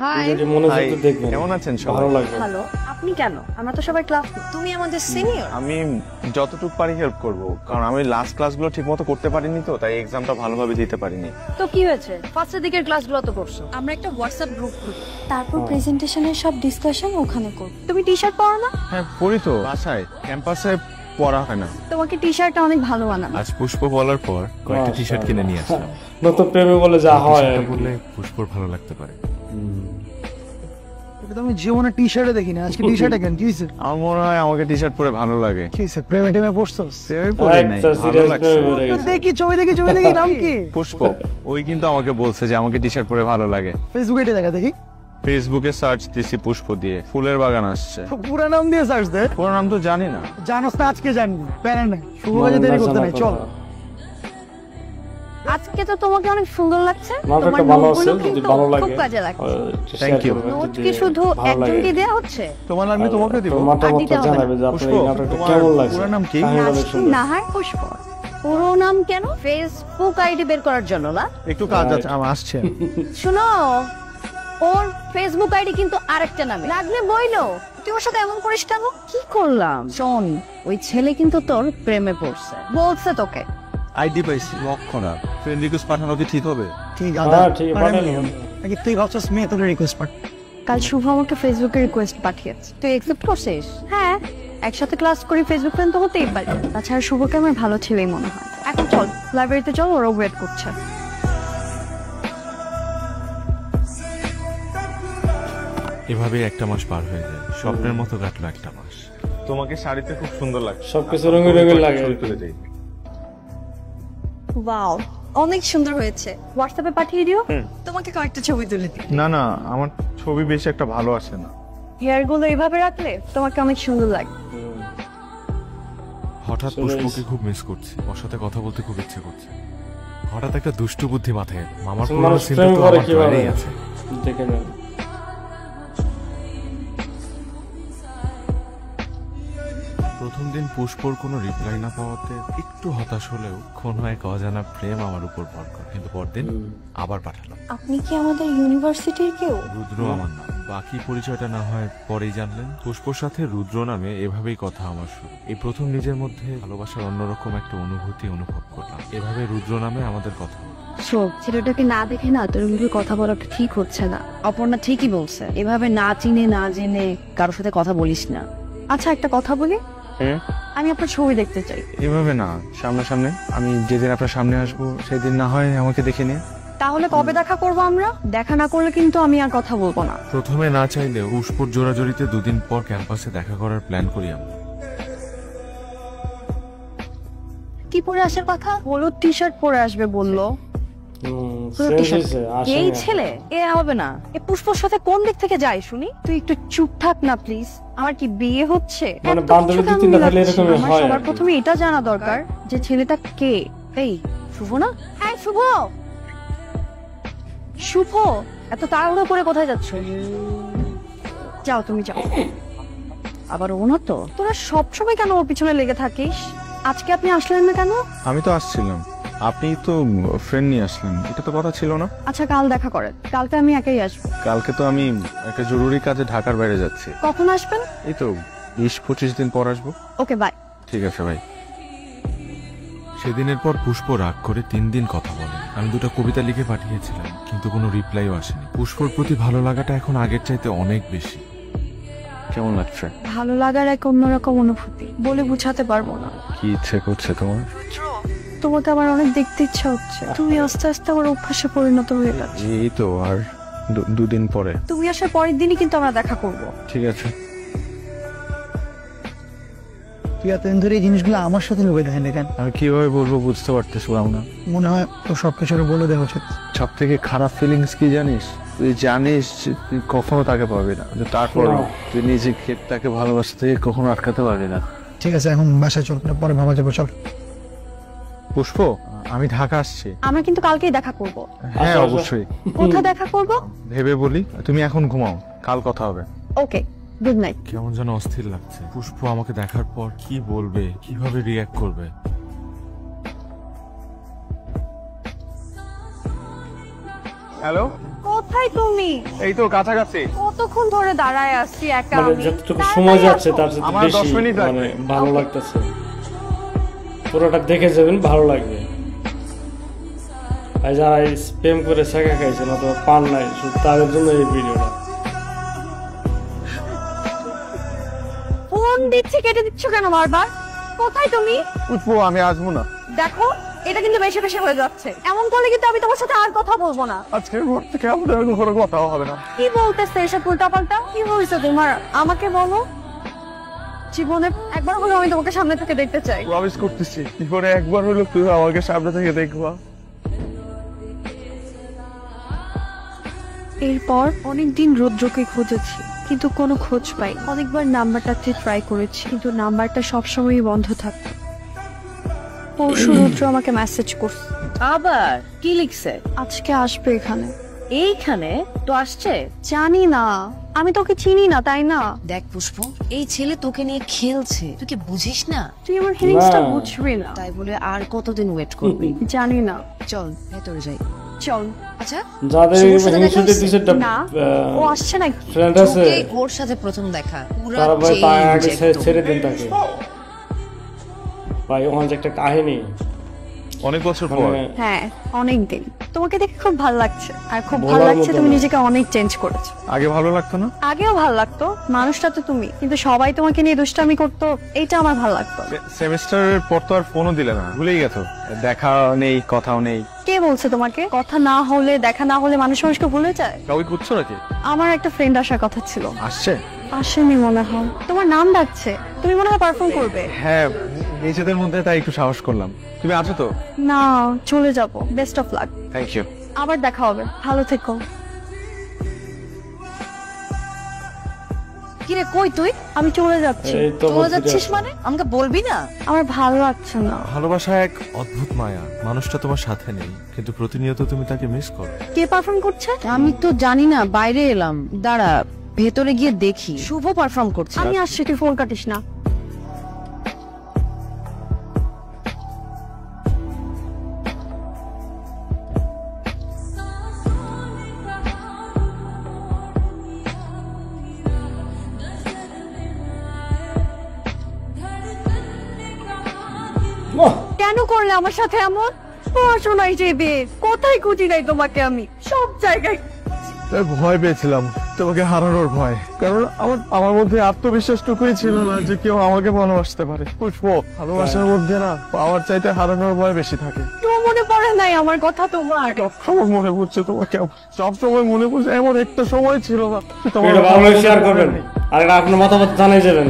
High যদি মনোযোগ দিয়ে দেখবেন কেমন আছেন সবাই? ভালো লাগবে। হ্যালো, আপনি কেন? আমরা তো সবাই ক্লাস। তুমি আমাদের সিনিয়র। আমি যতটুকু পারি হেল্প করব, কারণ আমি লাস্ট ক্লাসগুলো ঠিকমতো করতে পারিনি, তো তাই এক্সামটা ভালোভাবে দিতে পারিনি। তো কি হয়েছে? ফার্স্টের দিকের ক্লাসগুলো তো করছো। আমরা একটা হোয়াটসঅ্যাপ গ্রুপ খুলি, তারপর প্রেজেন্টেশনের সব ডিসকাশন ওখানে করব। তুমি টি-শার্ট পরো না? হ্যাঁ পড়ি তো, বাসায় ক্যাম্পাসে পড়া হয় না। তোমাকে টি-শার্টটা অনেক ভালো বানাবে। আজ পুষ্প বলার পর কয়েকটা টি শার্ট কিনে নিয়ে আসলাম। নতুন প্রেমে বলে যা হয় টি-শার্টটা পরলে পুষ্পর ভালো লাগতে পারে। আমি জীবনে টি শার্টে দেখি না, আজকে টি শার্টে কেন কি হয়েছে? আমার মনে হয় আমাকে টি শার্ট পরে ভালো লাগে। কি হয়েছে? প্রেমে টেমে পড়ছো? সেভাবে পরে নাই, একটা ভালো সিরিয়াস লাগছে। প্রেমে পড়ে গেছে। দেখি ছবি দেখি নাম কি? পুষ্প ওই কিন্তু আমাকে বলছে যে আমাকে টি শার্ট পরে ভালো লাগে। ফেসবুকে এটা দেখা দেখি। ফেসবুকে সার্চ দিছি পুষ্প দিয়ে, ফুলের বাগান আসছে। পুরো নাম দিয়ে সার্চ দে। পুরো নাম তো জানি না। জানোস না, আজকে জানবি। প্যারা নাই, শুভ কাজে দেরি করতে নাই, চল। আজকে তো তোমাকে অনেক সুন্দর লাগছে। নাটকটা ভালো আছে, যদি ভালো লাগে খুব কাজে লাগছে। Thank you. নোট কি শুধু একজনকে দেয়া হচ্ছে? তোমার লাগলে তোমাকে দিব। মতামতটা জানাবে যে পুষ্প, আপনার এই নাটকটা তোমার কেমন লাগছে। পুরো নাম কি? কাহিনী অনেক সুন্দর। নাহার পুষ্প। পুরো নাম কেন? ফেসবুক আইডি বের করার জন্য না? একটু কাজ আছে, আমার আসছে। শুনো, ওর ফেসবুক আইডি কিন্তু আরেকটা নামে। লাগলে বইলো, তুই ওর সাথে এমন করিস কেন? কি করলাম? শোন, ওই ছেলে কিন্তু তোর প্রেমে পড়ছে, বলছে তোকে। আইডি পাইছি, লক্ষণা। ফ্রেন্ড রিকোয়েস্ট পাঠানো কি ঠিক হবে? ঠিক হ্যাঁ, ঠিক আছে, পাঠানো আছে। হবে। আগে তুই ভাবছিস মেয়ে তোর রিকোয়েস্ট পাঠ। কাল শুভ আমাকে ফেসবুকে রিকোয়েস্ট পাঠিয়েছে, তুই অ্যাকসেপ্ট করছিস? হ্যাঁ, একসাথে ক্লাস করি, ফেসবুক ফ্রেন্ড তো হতেই পারে। তাছাড়া শুভকে আমার ভালো ছেলেই মনে হয়। এখন চল লাইব্রেরিতে চল, ওরা ওয়েট করছে। এভাবে একটা মাস পার হয়ে যায়, স্বপ্নের মতো কাটলো একটা মাস। তোমাকে শাড়িতে খুব সুন্দর লাগছে। সবকিছু রঙিন রঙিন লাগে। ছবি তুলে দেই। ওয়াও, অনেক সুন্দর হয়েছে। হোয়াটসঅ্যাপে পাঠিয়ে দিও, তোমাকে কয়েকটা ছবি তুলে দিই। না না, আমার ছবি বেশি একটা ভালো আসে না। হেয়ার গুলো এইভাবে রাখলে তোমাকে অনেক সুন্দর লাগে। হঠাৎ চলে পুষ্পকে খুব মিস করছি, ওর সাথে কথা বলতে খুব ইচ্ছে করছে। হঠাৎ একটা দুষ্টু বুদ্ধি মাথায় এলো। মামার পুরোনো মানুষ সিনটা প্রেম তো করে আমার কিভাবে ড্রয়ারেই আছে। দেখে নেন। প্রথম দিন পুষ্পর কোনো রিপ্লাই না পাওয়াতে একটু হতাশ হলেও কোনো এক অজানা প্রেম আমার উপর ভর করে। কিন্তু পরদিন আবার পাঠালাম। আপনি কি আমাদের ইউনিভার্সিটির কেউ? রুদ্র আমার নাম। বাকি পরিচয়টা না হয় পরেই জানলেন। পুষ্পর সাথে রুদ্র নামে এভাবেই কথা আমার শুরু। এই প্রথম নিজের মধ্যে ভালোবাসার অন্যরকম একটা অনুভূতি অনুভব করলাম। এভাবে রুদ্র নামে আমাদের কথা হলো। শোক, ছেলেটাকে না দেখে না তোর কিন্তু কথা বলাটা ঠিক হচ্ছে না। অপর্ণা ঠিকই বলছে, এভাবে না চিনে না জেনে কারোর সাথে কথা বলিস না। আচ্ছা, একটা কথা বলি, আমি আপনার ছবি দেখতে চাই। এভাবে না, সামনাসামনি। আমি যেদিন আপনার সামনে আসবো সেদিন না হয় আমাকে দেখে নিয়ে। তাহলে কবে দেখা করব আমরা? দেখা না করলে কিন্তু আমি আর কথা বলবো না। প্রথমে না চাইলেও পুষ্পর জোরাজোরিতে দুদিন পর ক্যাম্পাসে দেখা করার প্ল্যান করি আমরা। কি পরে আসার কথা? হলুদ টি শার্ট পরে আসবে বললো। হলুদ শেষ t-shirt। হয়েছে, এই আসেনি। ছেলে এ হবে না। এ পুষ্পর সাথে কোন দিক থেকে যায় শুনি? তুই একটু চুপ থাক না প্লিজ। আমার কি বিয়ে হচ্ছে? মানে এত বান্ধবী কিছু দু কেন তিনটা থাকলে মিলাচ্ছিস? এরকমই আমার হয় সবার আর কি। প্রথমে এটা জানা দরকার যে ছেলেটা কে। এই শুভ না? হ্যাঁ শুভ। শুভ, এত তাড়াহুড়ো করে কোথায় যাচ্ছ? যাও তুমি যাও। আবার ও না তো? তোরা সবসময় কেন ওর পিছনে লেগে থাকিস? আজকে আপনি আসলেন না কেন? আমি তো আসছিলাম, আপনি তো ফ্রেন্ড নিয়ে আসলেন, এটা তো কথা ছিল না। আচ্ছা, কাল দেখা করেন। কালকে আমি একাই আসবো। কালকে তো আমি একটা জরুরি কাজে ঢাকার বাইরে যাচ্ছি। কখন আসবেন? এই তো 20-25 দিন পর আসবো। ওকে, বাই। ঠিক আছে ভাই। সেদিনের পর পুষ্প রাগ করে 3 দিন কথা বলে। আমি 2টা কবিতা লিখে পাঠিয়েছিলাম, কিন্তু কোনো রিপ্লাইও আসেনি। পুষ্পর প্রতি ভালো লাগাটা এখন আগের চাইতে অনেক বেশি। কেমন লাগছে? ভালো লাগার এক অন্যরকম অনুভূতি, বলে বুঝাতে পারবো না। কি ইচ্ছে করছে তোমার? তোমাকে আমার অনেক দেখতে ইচ্ছা হচ্ছে। তুমি আস্তে আস্তে আমার অভ্যাসে পরিণত হয়ে যাচ্ছে। এই তো আর 2 দিন পরে। তুমি আসার পরের দিনই কিন্তু আমরা দেখা করব। ঠিক আছে। তুই এতদিন ধরে এই জিনিসগুলো আমার সাথে ভেবে দেখেন দেখেন। আমি কিভাবে বলবো বুঝতে পারতেছিলাম না। মনে হয় তো সবকিছু বলে দেওয়া উচিত। সব থেকে খারাপ ফিলিংস কি জানিস? তুই জানিস যে তুই কখনো তাকে পাবি না, কিন্তু তারপর তুই নিজেকে তাকে ভালোবাসা থেকে কখনো আটকাতে পারবি না। ঠিক আছে, এখন বাসায় চল, পরে ভাবা যাবো, চল। পুষ্প, আমি ঢাকা আসছি। আমরা কিন্তু কালকেই দেখা করব। হ্যাঁ অবশ্যই। কোথায় দেখা করব? ভেবে বলি, তুমি এখন ঘুমাও, কাল কথা হবে। ওকে, গুড নাইট। কেমন যেন অস্থির লাগছে। পুষ্প আমাকে দেখার পর কি বলবে, কিভাবে রিয়্যাক্ট করবে। হ্যালো, কোথায় কোথায় তুমি? এই তো কাছাকাছি। কতক্ষণ ধরে দাঁড়ায় আসছি একা মানে আমি। যতটুকু তাড়াতাড়ি সময় যাচ্ছে আসো। তার সাথে আমার 10 বেশি মিনিট লাগবে। মানে ভালো লাগতেছে। পুরোটা দেখে যাবেন, ভালো লাগবে। আর যারা স্প্যাম করে শেখা খাইছেন অথবা পান নাই, শুধু তাদের জন্য এই ভিডিওটা। ফোন দিচ্ছি, কেটে দিচ্ছ কেন বারবার? কোথায় তুমি? উঠবো, আমি আসবো না। দেখো, এটা কিন্তু বেশি বেশি হয়ে যাচ্ছে। এমন করলে কিন্তু আমি তোমার সাথে আর কথা বলবো না। আজকের পর থেকে আমাদের আর কোনো কথাও হবে না। কি বলতেছে এসব উল্টাপাল্টা? কি হয়েছে তোমার? আমাকে বলো। জীবনে একবার হলেও আমি তোমাকে সামনে থেকে দেখতে চাই। প্রমিস করতেছি, জীবনে একবার হলো তুই আমাকে সামনে থেকে দেখবা। এরপর অনেকদিন রৌদ্রকে খুঁজেছি, কিন্তু কোনো খোঁজ পাই। অনেকবার নাম্বারটাতে ট্রাই করেছি, কিন্তু নাম্বারটা সবসময়ই বন্ধ থাকতো। পরশু রৌদ্র আমাকে মেসেজ করছে, আবার কি লিখছে? আজকে আসবে এখানে। এইখানে তো আসছে। জানি না, আমি তোকে চিনি না, তাই না? দেখ পুষ্প, এই ছেলে তোকে নিয়ে খেলছে, তুই কি বুঝিস না? তুই আমার ফিলিংসটা না। বুঝবি না। তাই বলে আর কতদিন ওয়েট করবি? জানি না, চল ভেতরে যাই। চল। আচ্ছা, যাদের শুভর সাথে দেখা হিংসুতে হয়েছে? দুইটা না, ও আসছে নাকি? ফ্রেন্ড আছে, তোকে ওর সাথে প্রথম দেখা, পুরা তারা ভাই তার আগে change একদম। ছেড়ে দেন তাকে। ভাই ওখানে যে একটা কাহিনী, অনেক বছর পর মানে হ্যাঁ, অনেকদিন। তোমাকে দেখে খুব ভালো লাগছে, আর খুব বলার ভালো লাগছে মতো তুমি না। নিজেকে অনেক চেঞ্জ করেছো। আগে ভালো লাগতো না। আগেও ভালো লাগতো, মানুষটা তো তুমি, কিন্তু সবাই তোমাকে নিয়ে দুষ্টামি করতো, এইটা আমার ভালো লাগতো। সেমিস্টারের পর তো আর ফোনও দিলে না, ভুলেই গেছো। দেখা নেই, কথাও নেই। কে বলছে তোমাকে? কথা না হলে, দেখা না হলে মানুষ মানুষকে ভুলে যায়? কাউকে খুঁজছো নাকি? আমার একটা ফ্রেন্ড আসার কথা ছিল, আসছে? আসেনি মনে হয়। তোমার নাম ডাকছে, তুমি মনে হয় পারফর্ম করবে। হ্যাঁ, নিজেদের মধ্যে তাই একটু সাহস করলাম। তুমি আছো তো? না, চলে যাব। Best of luck. Thank you. আবার দেখা হবে, ভালো থেকো। কিরে কই তুই? আমি চলে যাচ্ছি। এই তো চলে বলতে যাচ্ছিস যাচ্ছে। মানে? আমাকে বলবি না? আমার ভালো লাগছে না। ভালোবাসা এক অদ্ভুত মায়া। মানুষটা তোমার সাথে নেই, কিন্তু প্রতিনিয়ত তুমি তাকে মিস করো। কে পারফর্ম করছে? আমি তো জানি না, বাইরে এলাম। দাঁড়া, ভেতরে গিয়ে দেখি। শুভ পারফর্ম করছে। আমি আসছি, তুই ফোন কাটিস না। বাহ, কেন করলে আমার সাথে এমন? পড়াশোনায় যাবে, কোথায় খুঁজি নাই তোমাকে আমি, সব জায়গায়। ভয় পেয়েছিলাম, তোমাকে হারানোর ভয়। কারণ আমার মধ্যে আত্মবিশ্বাসটুকুই ছিল না যে কেউ আমাকে ভালোবাসতে পারে। পুষ্প, ভালোবাসার মধ্যে না পাওয়ার চাইতে হারানোর ভয় বেশি থাকে। তো মনে পড়ে নাই আমার কথা তোমার? সবসময় মনে পড়ছে তোমাকে, সবসময় মনে পড়ছে। এমন একটা সময় ছিল না এটা ভালো শেয়ার করবেন, আর এটা আপনার মতামত জানাই যাবেন।